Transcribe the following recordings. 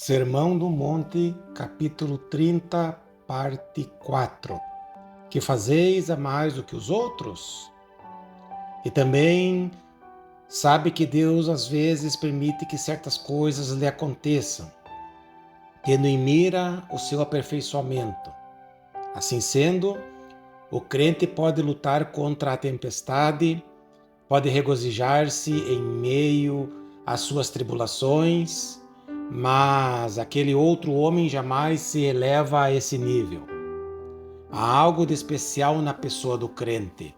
Sermão do Monte, capítulo 30, parte 4. Que fazeis a mais do que os outros? E também sabe que Deus às vezes permite que certas coisas lhe aconteçam, tendo em mira o seu aperfeiçoamento. Assim sendo, o crente pode lutar contra a tempestade, pode regozijar-se em meio às suas tribulações, mas aquele outro homem jamais se eleva a esse nível. Há algo de especial na pessoa do crente.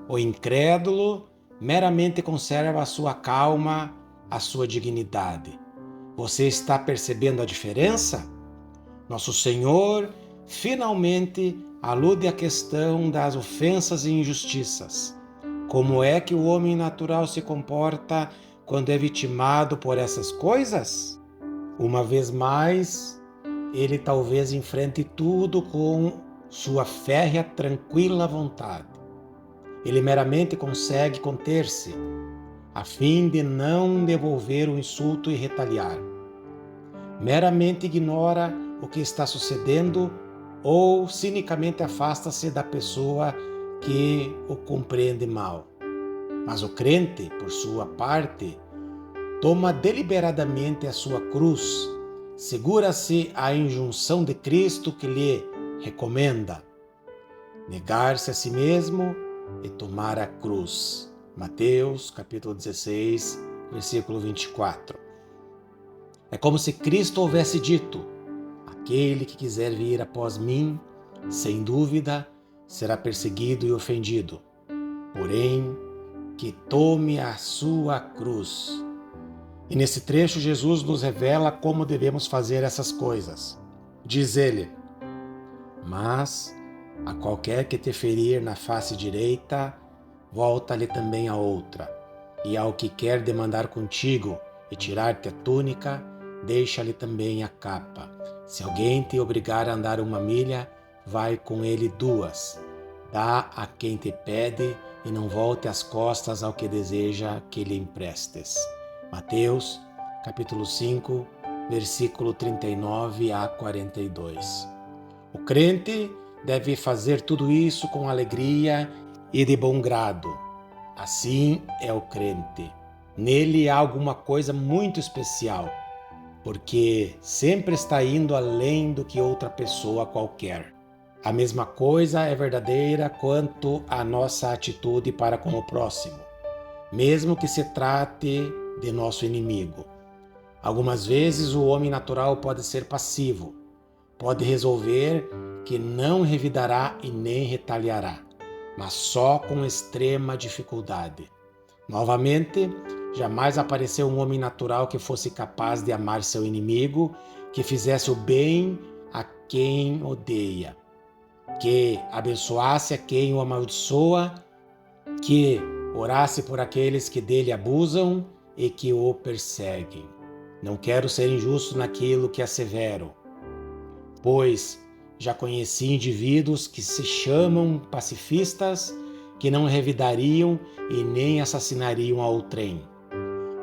O incrédulo meramente conserva a sua calma, a sua dignidade. Você está percebendo a diferença? Nosso Senhor finalmente alude à questão das ofensas e injustiças. Como é que o homem natural se comporta quando é vitimado por essas coisas? Uma vez mais, ele talvez enfrente tudo com sua férrea, tranquila vontade. Ele meramente consegue conter-se, a fim de não devolver o insulto e retaliar. Meramente ignora o que está sucedendo ou cinicamente afasta-se da pessoa que o compreende mal. Mas o crente, por sua parte, toma deliberadamente a sua cruz, segura-se à injunção de Cristo que lhe recomenda negar-se a si mesmo e tomar a cruz. Mateus, capítulo 16, versículo 24. É como se Cristo houvesse dito: aquele que quiser vir após mim, sem dúvida, será perseguido e ofendido. Porém, que tome a sua cruz. E nesse trecho, Jesus nos revela como devemos fazer essas coisas. Diz ele: mas a qualquer que te ferir na face direita, volta-lhe também a outra. E ao que quer demandar contigo e tirar-te a túnica, deixa-lhe também a capa. Se alguém te obrigar a andar 1 milha, vai com ele 2. Dá a quem te pede e não volte as costas ao que deseja que lhe emprestes. Mateus, capítulo 5, versículo 39 a 42. O crente deve fazer tudo isso com alegria e de bom grado. Assim é o crente. Nele há alguma coisa muito especial, porque sempre está indo além do que outra pessoa qualquer. A mesma coisa é verdadeira quanto à nossa atitude para com o próximo, mesmo que se trate de nosso inimigo. Algumas vezes o homem natural pode ser passivo, pode resolver que não revidará e nem retaliará, mas só com extrema dificuldade. Novamente, jamais apareceu um homem natural que fosse capaz de amar seu inimigo, que fizesse o bem a quem odeia, que abençoasse a quem o amaldiçoa, que orasse por aqueles que dele abusam e que o perseguem. Não quero ser injusto naquilo que assevero, pois já conheci indivíduos que se chamam pacifistas, que não revidariam e nem assassinariam a outrem.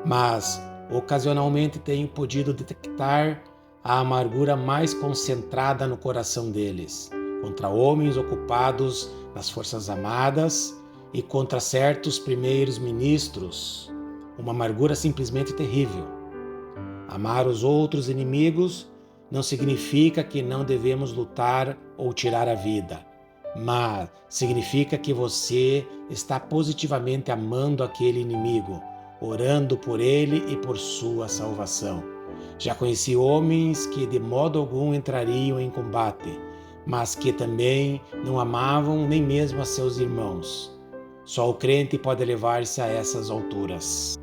Mas, ocasionalmente tenho podido detectar a amargura mais concentrada no coração deles, contra homens ocupados nas Forças Armadas e contra certos primeiros ministros. Uma amargura simplesmente terrível. Amar os outros inimigos não significa que não devemos lutar ou tirar a vida, mas significa que você está positivamente amando aquele inimigo, orando por ele e por sua salvação. Já conheci homens que de modo algum entrariam em combate, mas que também não amavam nem mesmo a seus irmãos. Só o crente pode elevar-se a essas alturas.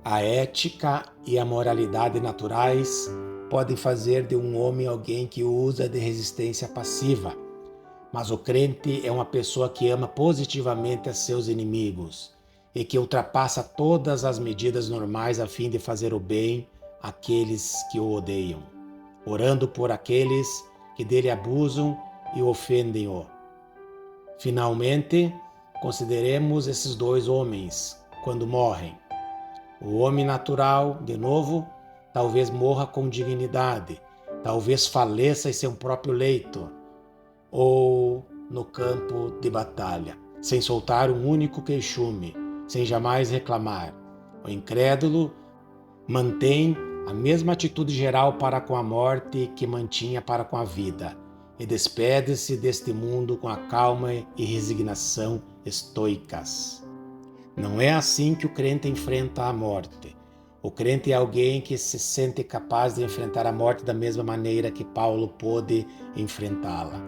A ética e a moralidade naturais podem fazer de um homem alguém que usa de resistência passiva, mas o crente é uma pessoa que ama positivamente a seus inimigos e que ultrapassa todas as medidas normais a fim de fazer o bem àqueles que o odeiam, orando por aqueles que dele abusam e ofendem-o. Finalmente, consideremos esses 2 homens quando morrem. O homem natural, de novo, talvez morra com dignidade, talvez faleça em seu próprio leito ou no campo de batalha, sem soltar um único queixume, sem jamais reclamar. O incrédulo mantém a mesma atitude geral para com a morte que mantinha para com a vida, e despede-se deste mundo com a calma e resignação estoicas. Não é assim que o crente enfrenta a morte. O crente é alguém que se sente capaz de enfrentar a morte da mesma maneira que Paulo pôde enfrentá-la,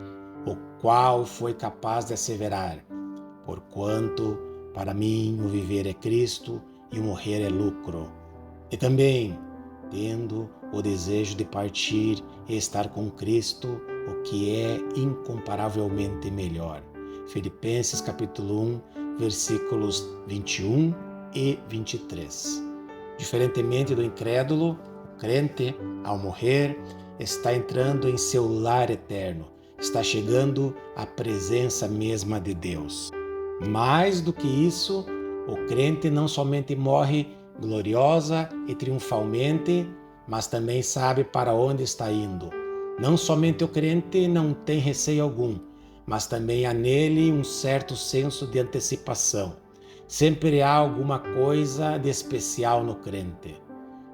o qual foi capaz de asseverar: porquanto para mim o viver é Cristo e o morrer é lucro. E também, tendo o desejo de partir e estar com Cristo, o que é incomparavelmente melhor. Filipenses capítulo 1, versículos 21 e 23. Diferentemente do incrédulo, o crente, ao morrer, está entrando em seu lar eterno, está chegando à presença mesma de Deus. Mais do que isso, o crente não somente morre gloriosa e triunfalmente, mas também sabe para onde está indo. Não somente o crente não tem receio algum, mas também há nele um certo senso de antecipação. Sempre há alguma coisa de especial no crente.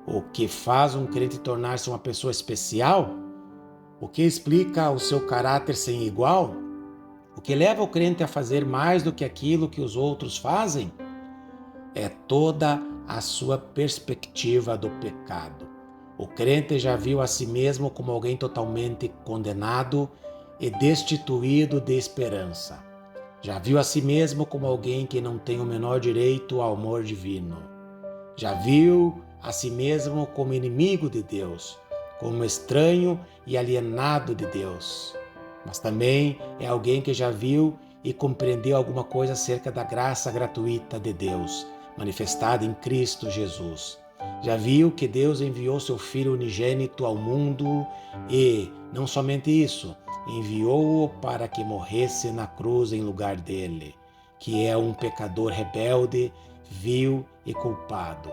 O que faz um crente tornar-se uma pessoa especial? O que explica o seu caráter sem igual? O que leva o crente a fazer mais do que aquilo que os outros fazem? É toda a sua perspectiva do pecado. O crente já viu a si mesmo como alguém totalmente condenado e destituído de esperança. Já viu a si mesmo como alguém que não tem o menor direito ao amor divino. Já viu a si mesmo como inimigo de Deus, como estranho e alienado de Deus. Mas também é alguém que já viu e compreendeu alguma coisa acerca da graça gratuita de Deus, manifestada em Cristo Jesus. Já viu que Deus enviou seu Filho unigênito ao mundo e, não somente isso, enviou-o para que morresse na cruz em lugar dele, que é um pecador rebelde, vil e culpado.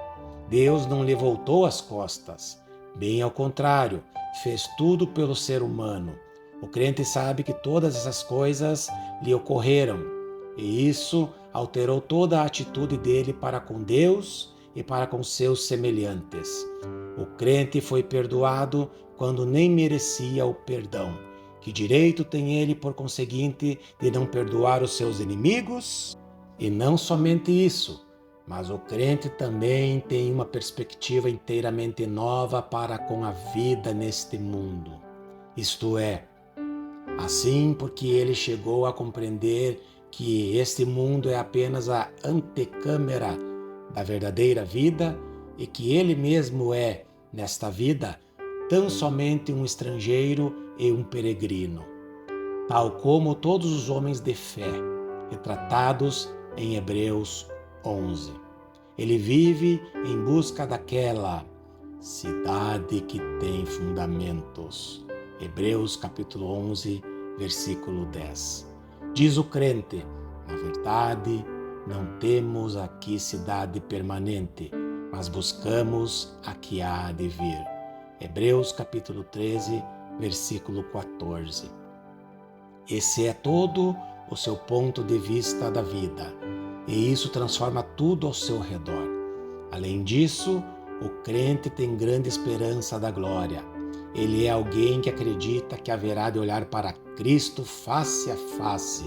Deus não lhe voltou as costas, bem ao contrário, fez tudo pelo ser humano. O crente sabe que todas essas coisas lhe ocorreram, e isso alterou toda a atitude dele para com Deus e para com seus semelhantes. O crente foi perdoado quando nem merecia o perdão. Que direito tem ele, por conseguinte, de não perdoar os seus inimigos? E não somente isso, mas o crente também tem uma perspectiva inteiramente nova para com a vida neste mundo. Isto é, assim porque ele chegou a compreender que este mundo é apenas a antecâmara da verdadeira vida e que ele mesmo é, nesta vida, tão somente um estrangeiro e um peregrino, tal como todos os homens de fé, retratados em Hebreus 11. Ele vive em busca daquela cidade que tem fundamentos. Hebreus capítulo 11, versículo 10. Diz o crente: na verdade, não temos aqui cidade permanente, mas buscamos a que há de vir. Hebreus capítulo 13, versículo 14. Esse é todo o seu ponto de vista da vida, e isso transforma tudo ao seu redor. Além disso, o crente tem grande esperança da glória. Ele é alguém que acredita que haverá de olhar para Cristo face a face.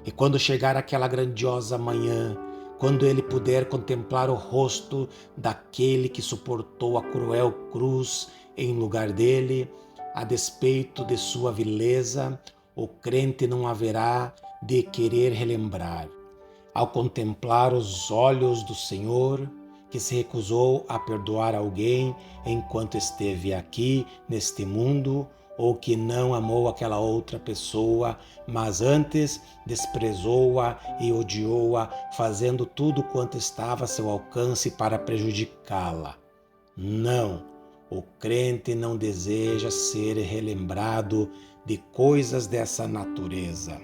E quando chegar aquela grandiosa manhã, quando ele puder contemplar o rosto daquele que suportou a cruel cruz em lugar dele, a despeito de sua vileza, o crente não haverá de querer relembrar. Ao contemplar os olhos do Senhor, que se recusou a perdoar alguém enquanto esteve aqui neste mundo, ou que não amou aquela outra pessoa, mas antes desprezou-a e odiou-a, fazendo tudo quanto estava a seu alcance para prejudicá-la. Não, o crente não deseja ser relembrado de coisas dessa natureza.